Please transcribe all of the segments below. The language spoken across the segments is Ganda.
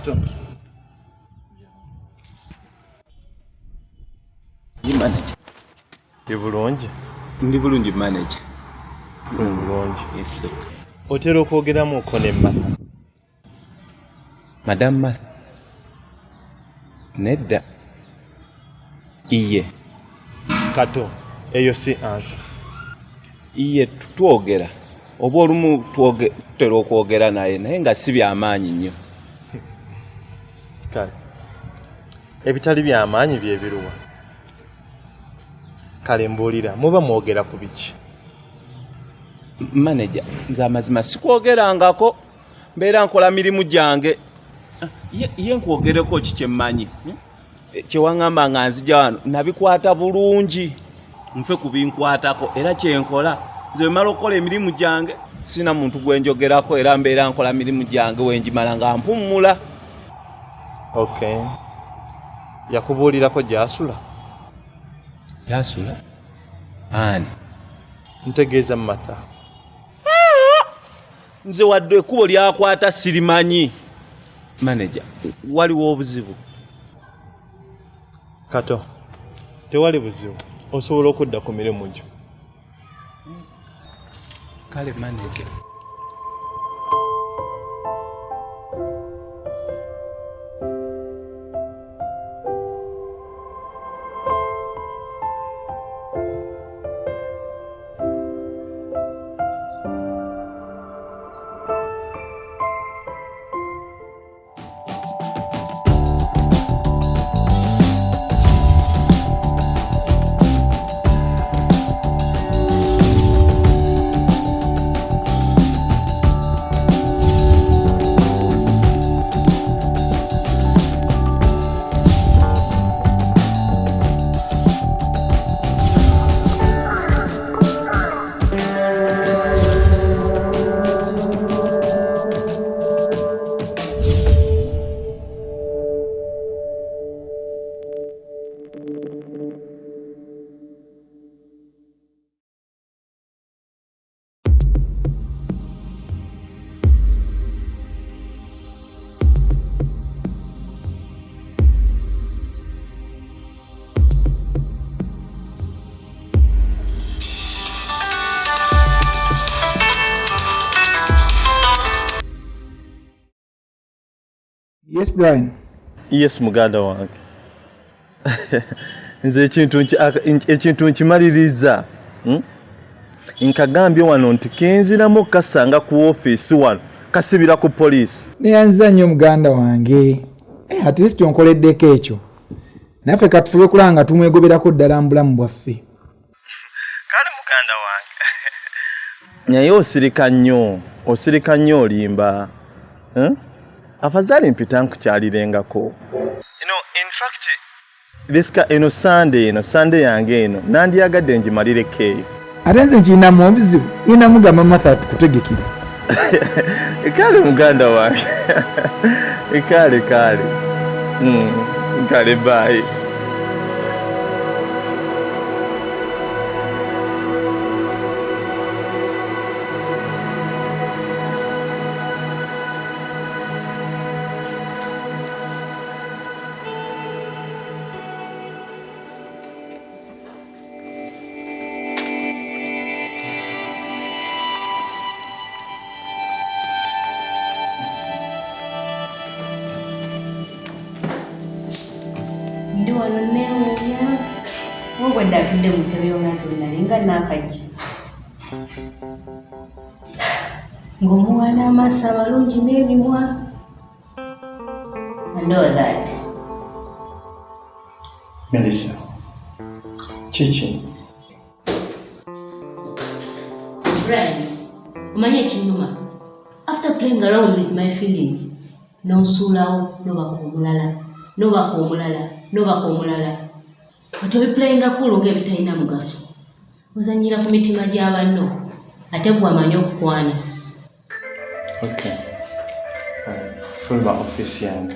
Nakato. Ndi manager. Ndi bulungi manager. Bulungi. Yes. Otera okwogeramu ko ne Martha. Madam Martha. Nedda. Iye. Kato, eyo si answer. Iye twogera. Oba olumu tutera okwogera naye nga si by'amaanyi nnyo. Kale. Ebitali by'amaanyi bye biruwa. Kale mbuulira, muba mwogera ku biki? Manager, nze amazima sikwogerangako. Mbeera nkola mirimu gyange. Ye nkwogereko ki kye mmanyi? Kye waŋŋamba nga nzija wano nabikwata bulungi. Nfe kubinkwatako era kye nkola. Nze mala okukola emirimu gyange sina muntu gwe njogerako era mbeera nkola mirimu gyange wenjimala nga mpummula. Okay. Yakubuulirako gy'asula? Yasula? Ani? Ntegeeza Martha. Nze wadde ekkubo lyakwata sirimanyi. Manager, waliwo obuzibu? Kato, tewali buzibu. Osobola okudda ku mirimu gyo. Kale manager. Yes, Brian. Yes, muganda wange. Nze ekintu nkimaliriza. Nkagambye wano nti kenziramu kasanga ku office wano kasibira ku police. Neyanza nnyo muganda wange. At least onkoleddeko ekyo. Naffe katufuke kulanga tumwegoberako ddala mu bulamu bwaffe. Kale muganda wange. Naye osirika nnyo olimba. Afadhali mpita nkukyalirengako. In fact, Sunday yange eno nandiyagadde ngimalireko eyo. Ate nze nkirinamu obuzibu, ngenda mugamba Martha tukutegekere. Kale muganda wange. Kale bye. Ndi wano neewuunya wabwe ndatudde mu ntebe y'omwansi nalinga n'akajja ng'omuwana amaaso amalungi n'ebimwa. And all that. Melissa, Chichi. Brian, omanyi ekinnuma? After playing around with my feelings, nonsuulawo n'obaka omulala. Kati obiplayinga kulu ng'ebitalina mugaso. Ozannyira ku mitima gy'abanno, ate gwe amanyi okukwana. Okay. Fulma office yange.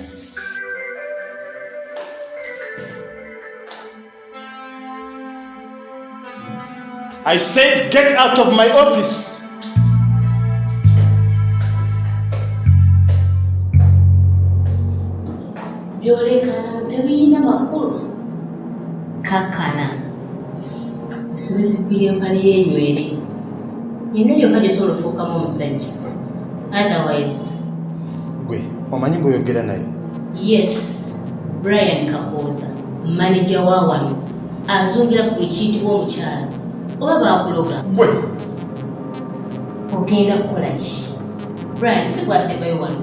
I said get out of my office. byolekana tebiyina makulu kakkana subizibbira empale y'enyweri yina byokka gyosobola ofuukamu omusajja otherwise gwe omanyi gweoyogera naye? Yes, Brian Kakoza, manager wa wano, azungira ku ekiyitibwa omukyala. Oba baakuloga? Gwe! Ogenda kukola ki? Brian, si bwasembayo wano.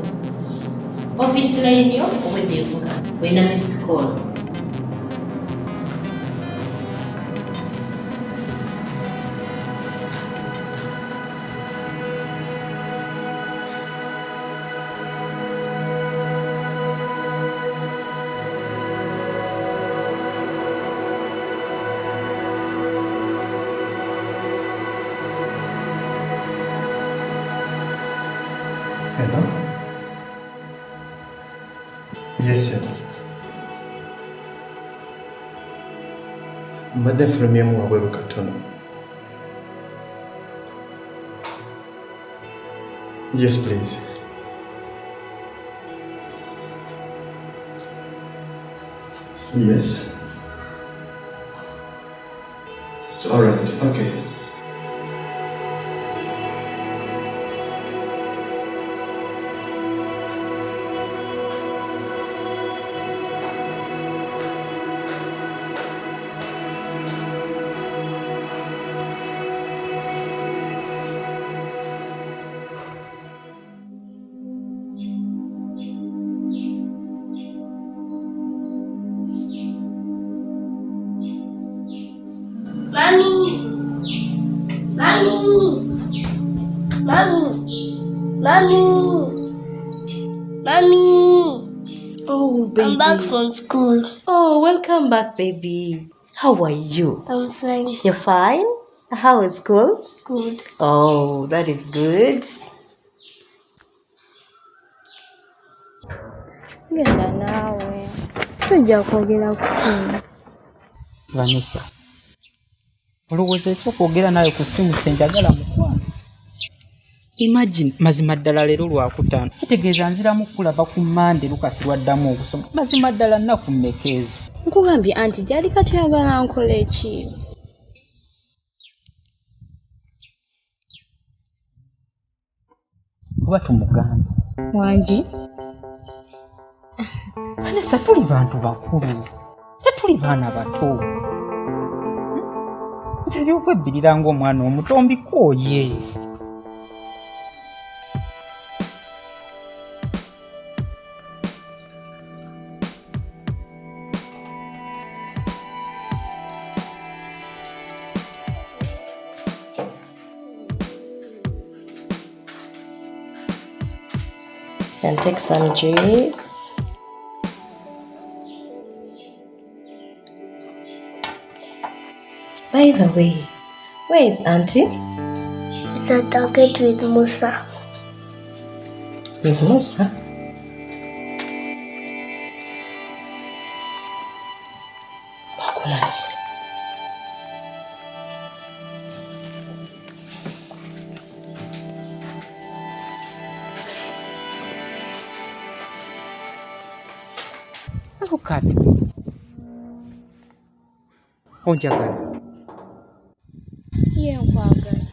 Office line yo obwedde evuga. Olina missed call. Hello? Yes, sir. Mbadde fulumyemu wabweru katono. Yes, please. Yes. It's all right. Okay. Mommy. Oh, baby. I'm back from school. Oh, welcome back, baby. How are you? I'm fine. You're fine? How is school? Good. Oh, that is good. Genda naawe. Tujja kwogera ku ssimu. Vanessa. Olowooza ekyokwogera naye ku ssimu kyenjagala mukwano. Imagine mazima ddala leero lwakutaano. Kitegeeza nziramu kulaba ku Mande Lukasi lwaddamu okusoma. Mazima ddala nnaku mmeka ezo. Nkugambye anti gyali kati oyagala nkole ki? Kuba tumugambe. Wangi? Vanessa, tuli bantu bakulu. Tetuli baana bato. Nze byokwebbirira ng'omwana omuto mbikooye. And take some juice. By the way, where is Auntie? It's a target with Musa. With Musa? Bakulachi. Look at me. Onjagala. Ye nkwagala.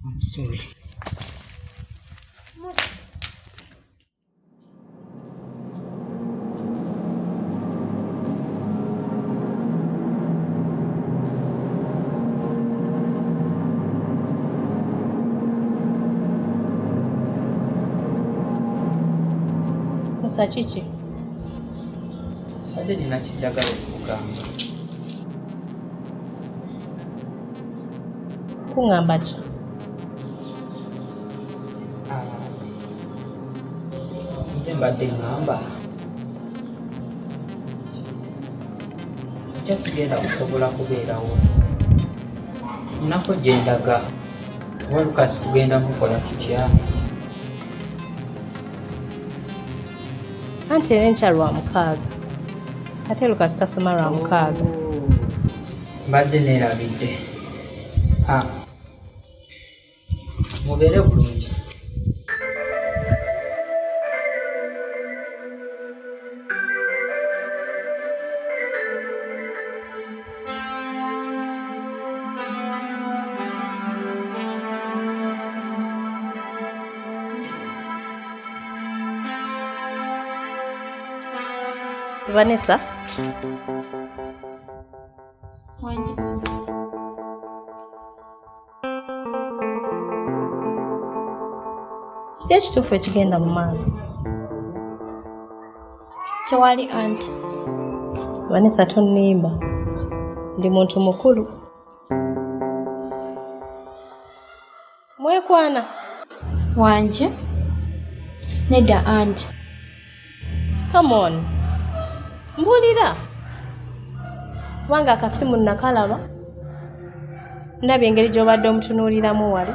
I'm sorry. Musa kiki? Ade nina kijagala okugamba. Kungamba ki? Nze mbadde ngamba nja sigenda kusobola kubeerawo. Nnako gye ndaga oba Lukasi tugenda mukola tutya. Anti enkya lwa mukaaga. Ate Lukasi tasoma lwa mukaaga. Mbadde neerabidde. mubeere bulungi. Vanessa, Wangi. kiki ekituufu ekigenda mu maaso? Tewali anti. Vanessa, tonnimba. Ndi muntu mukulu. Mwekwana. Wangi. Nedda anti. Come on. Mbulira. Kubanga akasimu nakalaba. Ndabye engeri gy'obadde omutunuuliramu wali.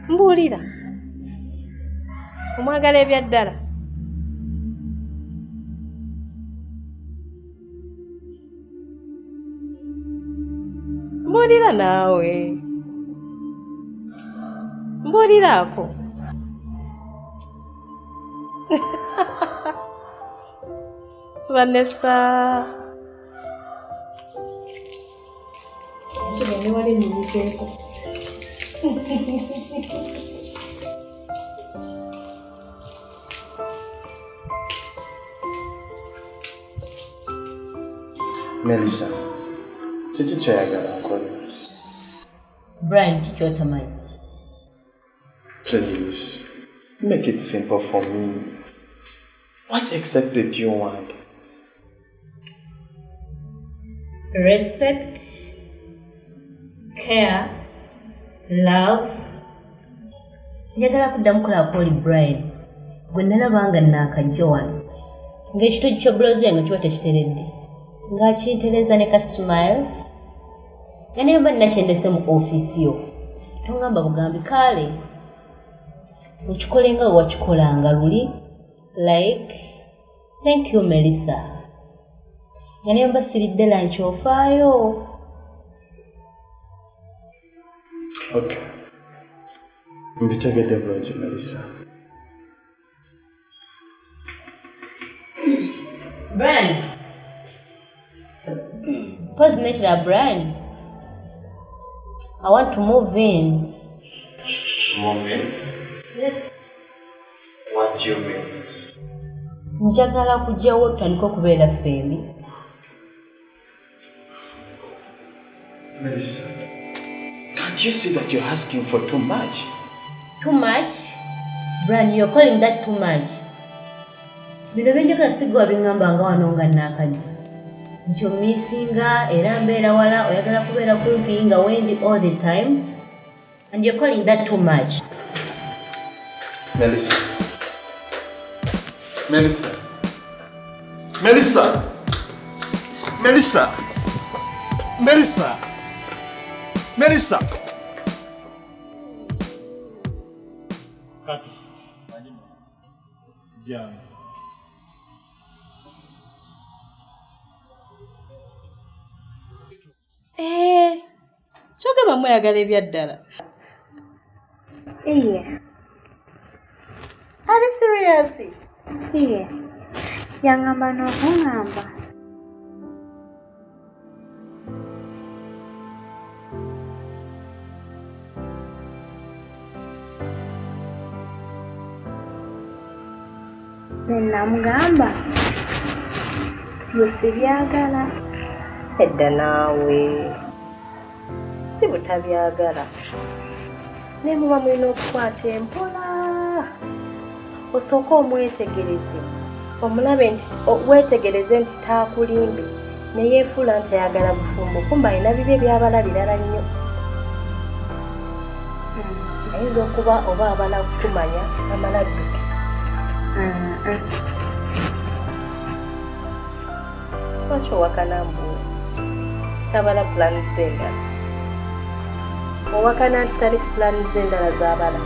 Mbulira. Omwagala ebya ddala. Mbulira naawe. Mbuliraako. Vanessa. Tugende wali nnyikeeko. Melissa, kiki kyayagala nkole? Brian, kiki otamanyi? Please, make it simple for me. What exactly do you want? Respect, care, love. Njagala kuddamu kulaba oli Brian. Gwe nalaba nga naakajja wano. Ng'ekitogi kya blouse yange kiba tekiteredde. Ng'akintereza ne ka smile. Nga naye mba nnakyendese mu ofiisi yo. Tongamba bugambi kale. Ukikole nga wakikolanga luli. Like, thank you Melissa. Nga naye mba siridde lanchi ofaayo. Okay. Mbitegedde bulungi Melissa. Brian. Pause nature, Brian. I want to move in. Move in? Yes. What do you mean? Njagala kujjawo tutandika okubeera ffembi. Melissa, can't you see that you're asking for too much? Too much? Brian, you're calling that too much. Bino byenjagala sigwa bingamba nga wano nga naakajja. Nti omisinga era mbeera wala oyagala kubeera kumpi nga wendi all the time. And you're calling that too much. Melissa. Melissa. Melissa. Melissa. Melissa. Melissa. Kati. Jam. Kyogamba mweyagala ebya ddala. Iye. Are you serious? Iye. Yangamba n'okungamba. Namugamba. Byose byagala. Edda naawe. Si butabyagala. Ne muba mulina okukwata empola. Osooka omwetegereze. Omulabe nti weetegereze nti taakulimbe. Ne yeefuula nti ayagala bufumbo. Kumba alina bibye by'abalalirala nnyo. Ayinza okuba oba abala kumanya amaladduke. Lwaki owakana mbuula? Tabala pulani z'endala. Owakana nti tali pulani z'endala z'abala.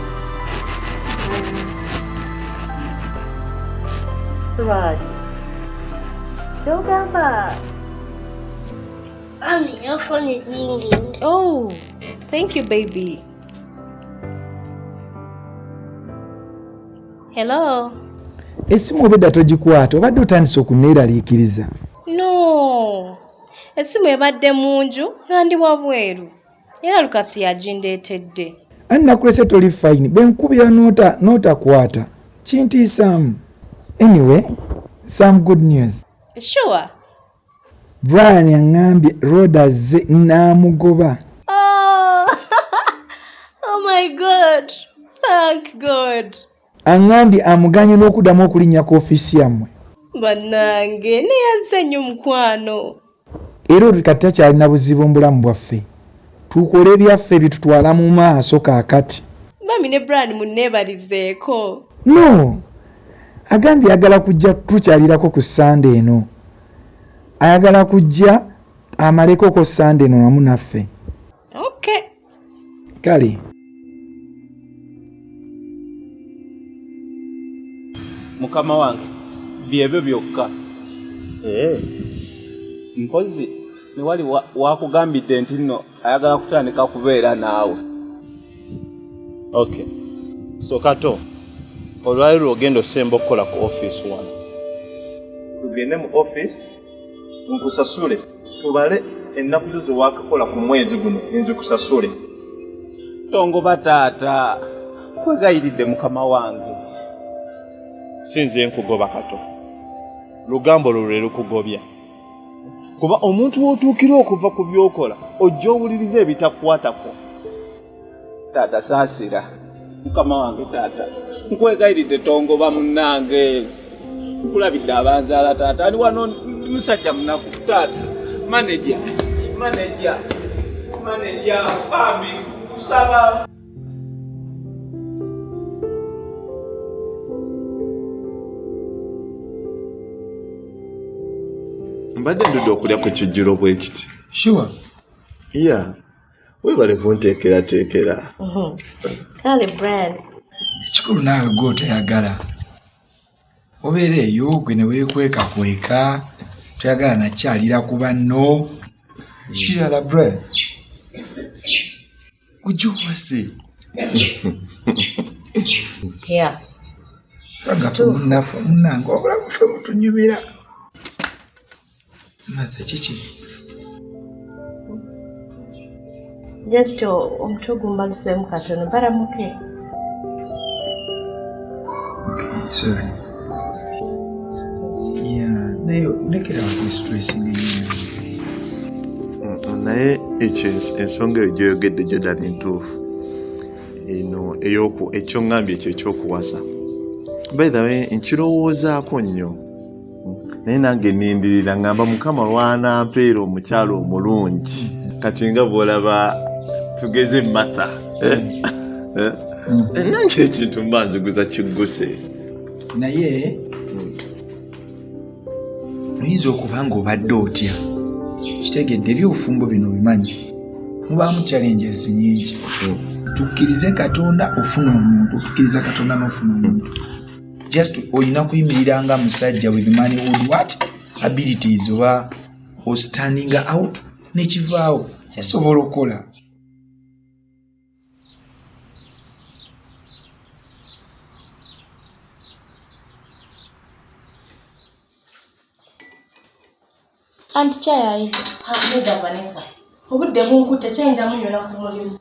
Lwaki? Kyogamba. Your phone is ringing. Oh, thank you, baby. Hello. Essimu obedda togikwata obadde otandise okuneeraliikiriza. No. Essimu ebadde mu nju nga ndi wabweru. Era Lukasi yagindeetedde. Ani nakulese toli fine benkubira n'otakwata kintiisaamu. Anyway, some good news. Sure. Brian yaŋŋambye Rhoda azze n'amugoba. Oh. Oh my God. Thank God. Aŋŋambye amuganye n'okuddamu okulinnya ku ofiisi yammwe. Bannange neyazze nnyo mukwano. Era oti kati takyalina buzibu mu bulamu bwaffe. Tukole ebyaffe bitutwala mu maaso kaakati. Mami ne Brian munneebalizeeko. No. Agambye ayagala kujja tukyalirako ku Sande eno. Ayagala kujja amaleko ko Sande eno wamu naffe. Okay. Kale. Mukama wange byebyo byokka. Mpozi newali wakugambidde nti nno ayagala kutandika kubeera naawe. Okay. So Kato, olwaliro ogenda osemba okukola ku office wano. Tugende mu office, nkusasule. Tubale ennaku zo ze wakakola ku mwezi guno, nzikusasule. Tongoba taata. Kwegayiridde mukama wange. Sinze nkugoba Kato. Lugambo lulwe lukugobya. Kuba omuntu w'otuukira okuva ku by'okola ojja owuliriza ebitakwatako. Taata saasira. Mukama wange taata. Nkwegayiridde tongoba munnange. Nkulabidde abanzaala taata. Ali wano musajja munaku taata. Manager. Bambi kusaba. Mbadde ndudde okulya ku kijjulo bwe kiti. Sure. Yeah. Webale kunteekerateekera. Kale Brian. Ekikulu naawe gwe otayagala. Obeera eyo gwe ne weekwekakweka toyagala nakyalira ku banno. Kirala Brian. Ujuwase. Yeah. Bagafu munnange obulamu ffe mutunyumira. Maze kiki? Just omutwe gumbaluseemu katono baramuke. Okay, sorry. Yeah, naye lekera ku stress ng'enyo. Naye ensonga eyo gy'oyogedde gyo ddala entuufu. Eno ekyo ngambye ekyo ekyokuwasa. By the way, nkirowoozaako nnyo. Naye nange nindirira ngamba Mukama lwanampeera omukyalo omulungi. Kati nga bw'olaba tugeze Martha. Nange ekintu mba nziguza kigguse. Naye oyinza okuba ng'obadde otya. Kitegedde ebyobufumbo bino bimanyi. Mubaamu challenges nyingi. Tukkirize Katonda ofuna omuntu. Tukkiriza Katonda n'ofuna omuntu. Just olina kuyimirira nga musajja with manhood what abilities oba o standing out nekivaawo kisobola okukola. Anti chayayi. Neda Vanessa. Obudde bunkutte kyayinza munyola ku mulimu.